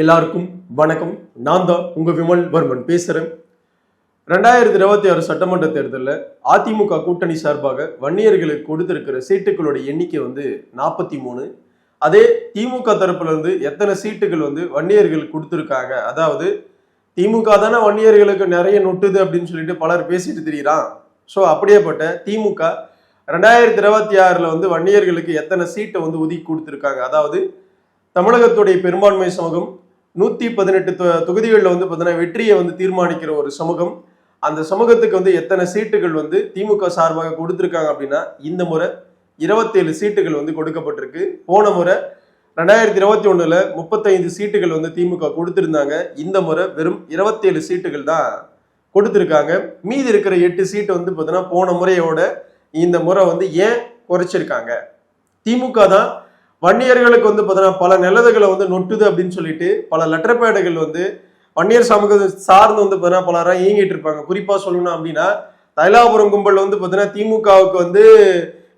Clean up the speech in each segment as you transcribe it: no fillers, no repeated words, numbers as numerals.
எல்லாருக்கும் வணக்கம். நான் தான் உங்க விமல் வர்மன் பேசுறேன். 2026 சட்டமன்ற தேர்தலில் அதிமுக கூட்டணி சார்பாக வன்னியர்களுக்கு கொடுத்திருக்கிற சீட்டுகளுடைய எண்ணிக்கை 43. அதே திமுக தரப்புல இருந்து எத்தனை சீட்டுகள் வன்னியர்களுக்கு கொடுத்துருக்காங்க, அதாவது திமுக தானே வன்னியர்களுக்கு நிறைய நொட்டுது அப்படின்னு சொல்லிட்டு பலர் பேசிட்டு திரியிறான். ஸோ அப்படியேப்பட்ட திமுக 2026 வன்னியர்களுக்கு எத்தனை சீட்டை ஒதுக்கி கொடுத்துருக்காங்க, அதாவது தமிழகத்துடைய பெரும்பான்மை சமூகம் 118 தொகுதிகளில் வெற்றியை தீர்மானிக்கிற ஒரு சமூகம். அந்த சமூகத்துக்கு எத்தனை சீட்டுகள் திமுக சார்பாக கொடுத்துருக்காங்க அப்படின்னா, இந்த முறை 27 சீட்டுகள் கொடுக்கப்பட்டிருக்கு. போன முறை 2021 35 சீட்டுகள் திமுக கொடுத்திருந்தாங்க. இந்த முறை வெறும் 27 சீட்டுகள் தான் கொடுத்துருக்காங்க. மீதி இருக்கிற 8 சீட்டு போன முறையோட இந்த முறை ஏன் குறைச்சிருக்காங்க? திமுக தான் வன்னியர்களுக்கு பல நல்லதுகளை நொட்டுது அப்படின்னு சொல்லிட்டு பல லெட்டர் பேடுகள் வன்னியர் சமூகத்தை சார்ந்து பலராக இயங்கிட்டு இருப்பாங்க. குறிப்பா சொல்லணும் அப்படின்னா, தைலாபுரம் கும்பல் திமுகவுக்கு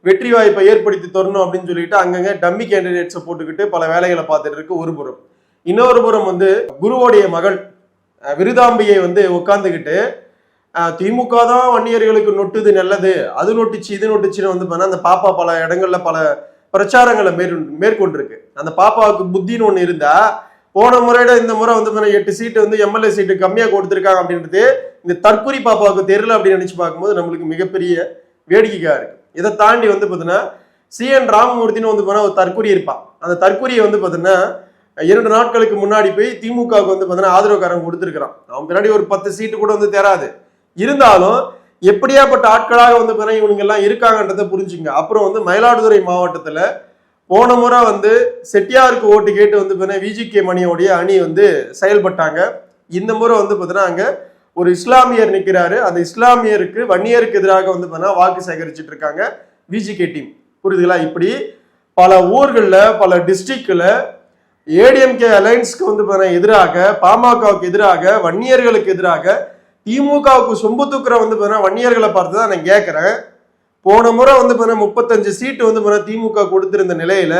வெற்றி வாய்ப்பை ஏற்படுத்தி தரணும் அப்படின்னு சொல்லிட்டு அங்கங்க டம்மி கேண்டிடேட்ஸை போட்டுக்கிட்டு பல வேலைகளை பார்த்துட்டு இருக்கு ஒரு புறம். இன்னொரு புறம் குருவோடைய மகள் விருதாம்பியை உட்காந்துக்கிட்டு திமுக தான் வன்னியர்களுக்கு நொட்டுது நல்லது, அது நொட்டுச்சு இது நொட்டுச்சுன்னு அந்த பாப்பா பல இடங்கள்ல பல பிரச்சாரங்களை மேற்கொண்டிருக்கு. அந்த பாப்பாவுக்கு புத்தின்னு ஒண்ணு இருந்தா, போன முறையோட இந்த முறை 8 சீட்டு எம்எல்ஏ சீட்டு கம்மியா கொடுத்துருக்காங்க அப்படின்றது இந்த தற்குறி பாப்பாவுக்கு தெரியல அப்படின்னு நினைச்சு பார்க்கும்போது நம்மளுக்கு மிகப்பெரிய வேடிக்கையா இருக்கு. இதை தாண்டி பாத்தீங்கன்னா CN ராமமூர்த்தின்னு ஒரு தற்குறி இருப்பான். அந்த தற்குறியை பாத்தீங்கன்னா 2 நாட்களுக்கு முன்னாடி போய் திமுகவுக்கு பாத்தீங்கன்னா ஆதரவுக்காரங்க கொடுத்துருக்கிறான். அவன் பின்னாடி ஒரு 10 சீட்டு கூட தேராது. இருந்தாலும் எப்படியாப்பட்ட ஆட்களாக இவனுங்க எல்லாம் இருக்காங்கன்றதை புரிஞ்சுங்க. அப்புறம் மயிலாடுதுறை மாவட்டத்துல போன முறை செட்டியாருக்கு ஓட்டு கேட்டு விஜிகே மணியோடைய அணி செயல்பட்டாங்க. இந்த முறை பாத்தீங்கன்னா அங்க ஒரு இஸ்லாமியர் நிற்கிறாரு. அந்த இஸ்லாமியருக்கு வன்னியருக்கு எதிராக வாக்கு சேகரிச்சுட்டு இருக்காங்க விஜிகே டீம். புரியுதுங்களா? இப்படி பல ஊர்கள்ல பல டிஸ்ட்ரிக்ட்ல ஏடிஎம்கே அலையன்ஸ்க்கு எதிராக, பாமகவுக்கு எதிராக, வன்னியர்களுக்கு எதிராக திமுகவுக்கு சொம்பு தூக்குற வன்னியர்களை பார்த்து தான் நான் கேட்கிறேன். போன முறை 35 சீட்டு திமுக கொடுத்திருந்த நிலையில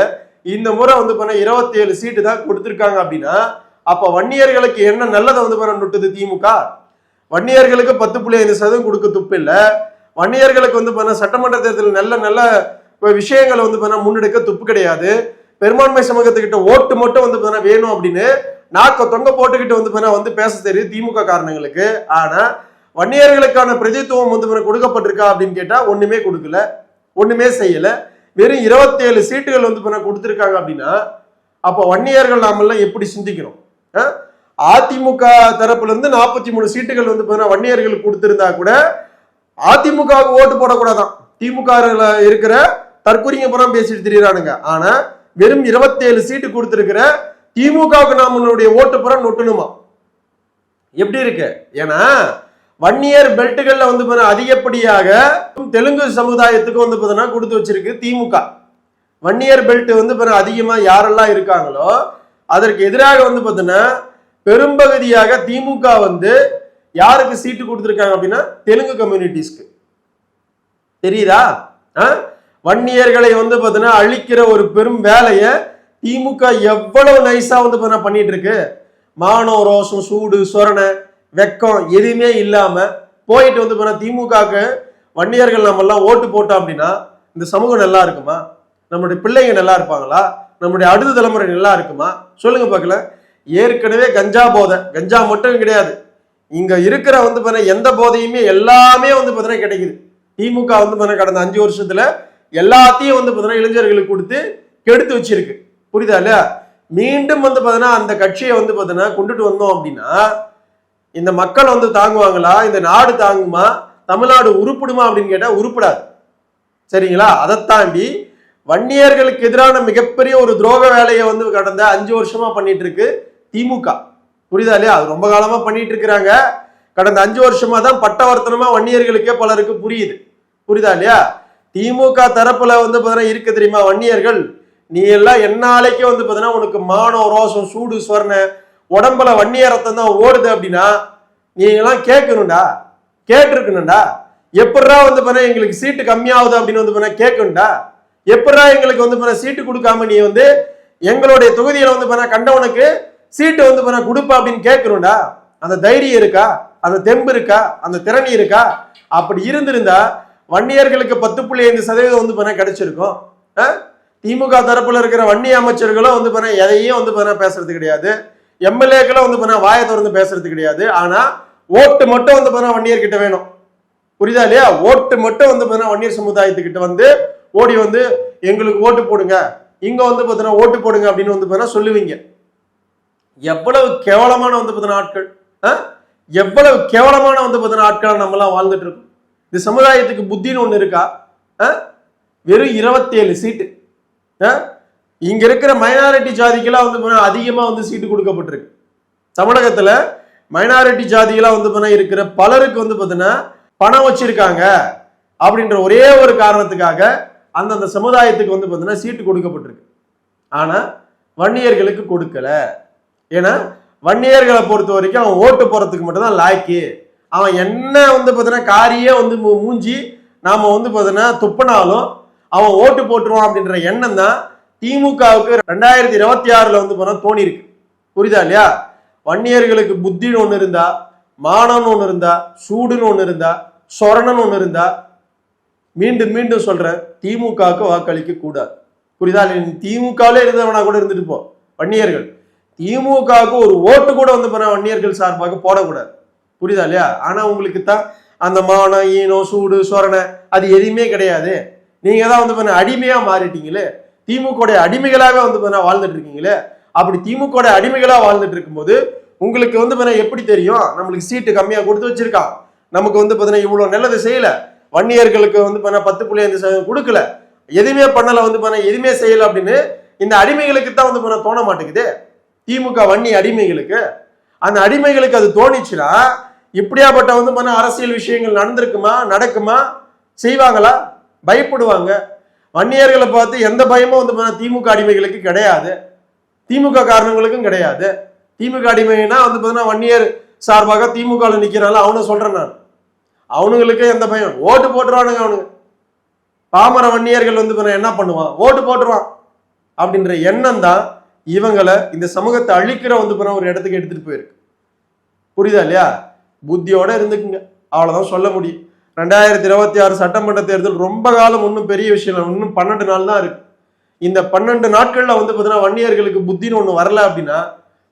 இந்த முறை 27 சீட்டு தான் கொடுத்திருக்காங்க. அப்படின்னா அப்ப வன்னியர்களுக்கு என்ன நல்லதை நொட்டுது திமுக? வன்னியர்களுக்கு 10.5% கொடுக்க துப்பு இல்லை. வன்னியர்களுக்கு சட்டமன்ற தேர்தலில் நல்ல நல்ல விஷயங்களை முன்னெடுக்க துப்பு கிடையாது. பெரும்பான்மை சமூகத்துக்கிட்ட ஓட்டு மட்டும் வேணும் அப்படின்னு நாக்க தொங்க போட்டுக்கிட்டு பேச தெரியுது திமுக காரணங்களுக்கு. ஆனா வன்னியர்களுக்கான பிரதித்துவம் கொடுக்கப்பட்டிருக்கா அப்படின்னு கேட்டா ஒண்ணுமே கொடுக்கல, ஒண்ணுமே செய்யல. வெறும் 27 சீட்டுகள் கொடுத்திருக்காங்க. அப்படின்னா அப்ப வன்னியர்கள் நாமெல்லாம் எப்படி சிந்திக்கிறோம்? அதிமுக தரப்புல இருந்து 43 சீட்டுகள் வன்னியர்களுக்கு கொடுத்திருந்தா கூட அதிமுகவுக்கு ஓட்டு போடக்கூடாதான். திமுக இருக்கிற தற்கொலைங்க புறம் பேசிட்டு திரியிறானுங்க. ஆனா வெறும் 27 சீட்டு கொடுத்திருக்கிற திமுகவுக்கு நம்மளுடைய ஓட்டு புறம் நொட்டணுமா? எப்படி இருக்கு? ஏன்னா வன்னியர் பெல்ட்டுகள்ல அதிகப்படியாக தெலுங்கு சமுதாயத்துக்கு கொடுத்து வச்சிருக்கு திமுக. வன்னியர் பெல்ட் அதிகமா யாரெல்லாம் இருக்காங்களோ அதற்கு எதிராக பாத்தீங்கன்னா பெரும்பகுதியாக திமுக யாருக்கு சீட்டு கொடுத்துருக்காங்க அப்படின்னா தெலுங்கு கம்யூனிட்டிஸ்க்கு. தெரியுதா? வன்னியர்களை பாத்தீங்கன்னா அழிக்கிற ஒரு பெரும் வேலையை திமுக எவ்வளவு நைஸா பண்ணிட்டு இருக்கு. மானம், ரோஷம், சூடு, சொரணை, வெக்கம் எதுவுமே இல்லாம போயிட்டு திமுகவுக்கு வன்னியர்கள் நம்ம எல்லாம் ஓட்டு போட்டோம் அப்படின்னா இந்த சமூகம் நல்லா இருக்குமா? நம்மளுடைய பிள்ளைங்க நல்லா இருப்பாங்களா? நம்மளுடைய அடுத்த தலைமுறை நல்லா இருக்குமா? சொல்லுங்க பார்க்கல. ஏற்கனவே கஞ்சா போதை, கஞ்சா மட்டும் கிடையாது, இங்க இருக்கிற எந்த போதையுமே எல்லாமே கிடைக்குது. திமுக கடந்த 5 வருஷத்துல எல்லாத்தையும் இளைஞர்களுக்கு கொடுத்து கெடுத்து வச்சிருக்கு. புரியுதா இல்லையா? மீண்டும் அந்த கட்சியை கொண்டுட்டு வந்தோம் அப்படின்னா இந்த மக்கள் தாங்குவாங்களா? இந்த நாடு தாங்குமா? தமிழ்நாடு உருப்பிடுமா அப்படின்னு கேட்டா உருப்பிடாது. சரிங்களா? அதை தாண்டி வன்னியர்களுக்கு எதிரான மிகப்பெரிய ஒரு துரோக வேலையை கடந்த 5 வருஷமா பண்ணிட்டு இருக்கு திமுக. புரியுதா இல்லையா? அது ரொம்ப காலமா பண்ணிட்டு இருக்கிறாங்க. கடந்த 5 வருஷமா தான் பட்டவர்த்தனமா வன்னியர்களுக்கே பலருக்கு புரியுது. புரியுதா இல்லையா? திமுக தரப்புல இருக்க தெரியுமா வன்னியர்கள், நீ எல்லாம் என்னாலைக்கே உனக்கு மானம், ரோஷம், சூடு, சொரணை, உடம்புல வன்னிய ரத்தம் தான் ஓடுது அப்படின்னா நீங்க எல்லாம் கேட்கணும்டா, கேட்டிருக்கணும்டா. எப்படா எங்களுக்கு சீட்டு கம்மியாகுது அப்படின்னு கேட்கணும்டா. எப்படா எங்களுக்கு சீட்டு கொடுக்காம நீ எங்களுடைய தொகுதியில கண்டவனுக்கு சீட்டு வந்து கொடுப்பா அப்படின்னு கேட்கணும்டா. அந்த தைரியம் இருக்கா, அந்த தெம்பு இருக்கா, அந்த திறனி இருக்கா? அப்படி இருந்திருந்தா வன்னியர்களுக்கு 10.5% வந்து கிடைச்சிருக்கும். திமுக தரப்புல இருக்கிற வன்னிய அமைச்சர்களும் வந்து எதையும் வந்து பேசுறது கிடையாது. எம்எல்ஏக்களும் வந்து வாயை திறந்து பேசுறது கிடையாது. ஆனா ஓட்டு மட்டும் வந்து வன்னியர்கிட்ட வேணும். புரியுதா இல்லையா? ஓட்டு மட்டும் வந்து வன்னியர் சமுதாயத்துக்கிட்ட வந்து ஓடி வந்து எங்களுக்கு ஓட்டு போடுங்க, இங்க வந்து ஓட்டு போடுங்க அப்படின்னு வந்து சொல்லுவீங்க. எவ்வளவு கேவலமான வந்து ஆட்கள், எவ்வளவு கேவலமான வந்து ஆட்கள் நம்ம எல்லாம் வாழ்ந்துட்டு இருக்கோம். இந்த சமுதாயத்துக்கு புத்தின்னு ஒண்ணு இருக்கா? வெறும் 27 சீட்டு. இங்க இருக்கிற மைனாரிட்டி ஜாதிக்கெல்லாம் வந்து அதிகமா வந்து சீட்டு கொடுக்கப்பட்டிருக்கு. தமிழகத்துல மைனாரிட்டி ஜாதிகளா வந்து இருக்கிற பலருக்கு வந்து பணம் வச்சிருக்காங்க அப்படின்ற ஒரே ஒரு காரணத்துக்காக அந்தந்த சமுதாயத்துக்கு வந்து சீட்டு கொடுக்கப்பட்டிருக்கு. ஆனா வன்னியர்களுக்கு கொடுக்கல. ஏன்னா வன்னியர்களை பொறுத்த வரைக்கும் அவன் ஓட்டு போறதுக்கு மட்டும் தான் லாய்க்கு. அவன் என்ன வந்து காரியே வந்து மூஞ்சி நாம வந்து துப்புனாலும் அவன் ஓட்டு போட்டுருவான் அப்படின்ற எண்ணம் தான் திமுகவுக்கு 2026 வந்து தோணி இருக்கு. புரியுதா இல்லையா? வன்னியர்களுக்கு புத்தின்னு ஒண்ணு இருந்தா, மானம்னு ஒண்ணு இருந்தா, சூடுன்னு ஒண்ணு இருந்தா, சொரணன்னு ஒண்ணு இருந்தா, மீண்டும் மீண்டும் சொல்றேன், திமுகவுக்கு வாக்களிக்க கூடாது. புரியுதா? திமுகவிலே இருந்தவனா கூட இருந்துட்டு போ. வன்னியர்கள் திமுகவுக்கு ஒரு ஓட்டு கூட வந்து வன்னியர்கள் சார்பாக போடக்கூடாது. புரியுதா இல்லையா? ஆனா உங்களுக்கு தான் அந்த மானம், ஈனம், சூடு, சொரணை அது எதுவுமே கிடையாது. நீங்க தான் வந்து அடிமையா மாறிட்டீங்களே, திமுக அடிமைகளாக வந்து வாழ்ந்துட்டு இருக்கீங்களே. அப்படி திமுக அடிமைகளா வாழ்ந்துட்டு இருக்கும்போது உங்களுக்கு வந்து எப்படி தெரியும் நம்மளுக்கு சீட்டு கம்மியா கொடுத்து வச்சிருக்கான், நமக்கு வந்து இவ்வளவு நல்லது செய்யல, வன்னியர்களுக்கு வந்து 10.5% கொடுக்கல, எதுவுமே பண்ணல, வந்து எதுவுமே செய்யல அப்படின்னு இந்த அடிமைகளுக்கு தான் வந்து தோண மாட்டேங்குது. திமுக வன்னி அடிமைகளுக்கு, அந்த அடிமைகளுக்கு அது தோணிச்சுன்னா இப்படியாப்பட்ட வந்து அரசியல் விஷயங்கள் நடந்திருக்குமா, நடக்குமா, செய்வாங்களா? பயப்படுவாங்க. வன்னியர்களை பார்த்து எந்த பயமும் வந்து திமுக அடிமைகளுக்கு கிடையாது, திமுக காரணங்களுக்கும் கிடையாது. திமுக அடிமைனா வந்து வன்னியர் சார்பாக திமுக நிக்கிறாங்க அவனை சொல்றேன் நான். அவனுங்களுக்கு எந்த பயம்? ஓட்டு போட்டுருவானுங்க அவனுங்க. பாமர வன்னியர்கள் வந்து என்ன பண்ணுவான்? ஓட்டு போட்டுருவான் அப்படின்ற எண்ணம் தான் இவங்களை இந்த சமூகத்தை அழிக்கிற வந்து ஒரு இடத்துக்கு எடுத்துட்டு போயிருக்கு. புரியுதா இல்லையா? புத்தியோட இருந்துக்குங்க, அவ்வளவுதான் சொல்ல முடியும். 2026 சட்டமன்ற தேர்தல் ரொம்ப காலம் ஒன்றும் பெரிய விஷயம், இன்னும் 12 நாள் தான் இருக்கு. இந்த 12 நாட்கள்ல வந்து வன்னியர்களுக்கு புத்தின்னு ஒண்ணு வரல அப்படின்னா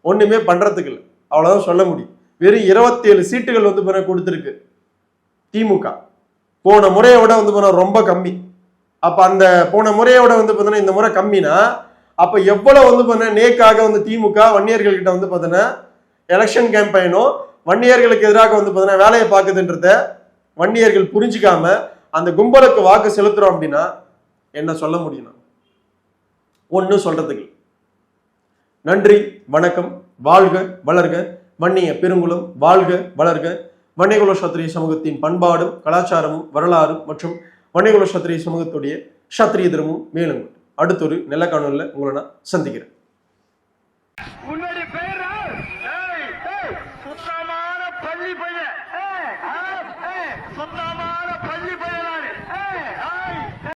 ஒண்ணுமே பண்றதுக்கு இல்லை, அவ்வளவுதான் சொல்ல முடியும். வெறும் 27 சீட்டுகள் வந்து கொடுத்துருக்கு திமுக. போன முறையோட வந்து ரொம்ப கம்மி. அப்ப அந்த போன முறையோட வந்து இந்த முறை கம்மினா அப்ப எவ்வளவு வந்து நேக்காக வந்து திமுக வன்னியர்கள் கிட்ட வந்து எலெக்ஷன் கேம்பெயினோ வன்னியர்களுக்கு எதிராக வந்து வேலையை பார்க்குதுன்றத வன்னியர்கள் புரிஞ்சுக்காம அந்த கும்பலுக்கு வாக்கு செலுத்துறோம் அப்படின்னா என்ன சொல்ல முடியும்? ஒன்னும் சொல்றதுக்கு. நன்றி, வணக்கம், வாழ்க வளர்க வன்னிய பெருங்குளம், வாழ்க வளர்க. வன்னியகுல சத்திரிய சமூகத்தின் பண்பாடும் கலாச்சாரமும் வரலாறும் மற்றும் வன்னியகுல சத்திரிய சமூகத்துடைய சத்திரிய தினமும் மேலும் அடுத்தொரு நல்ல காணொலியில் உங்களை நான் சந்திக்கிறேன். சுத்தமான பள்ளி பையன்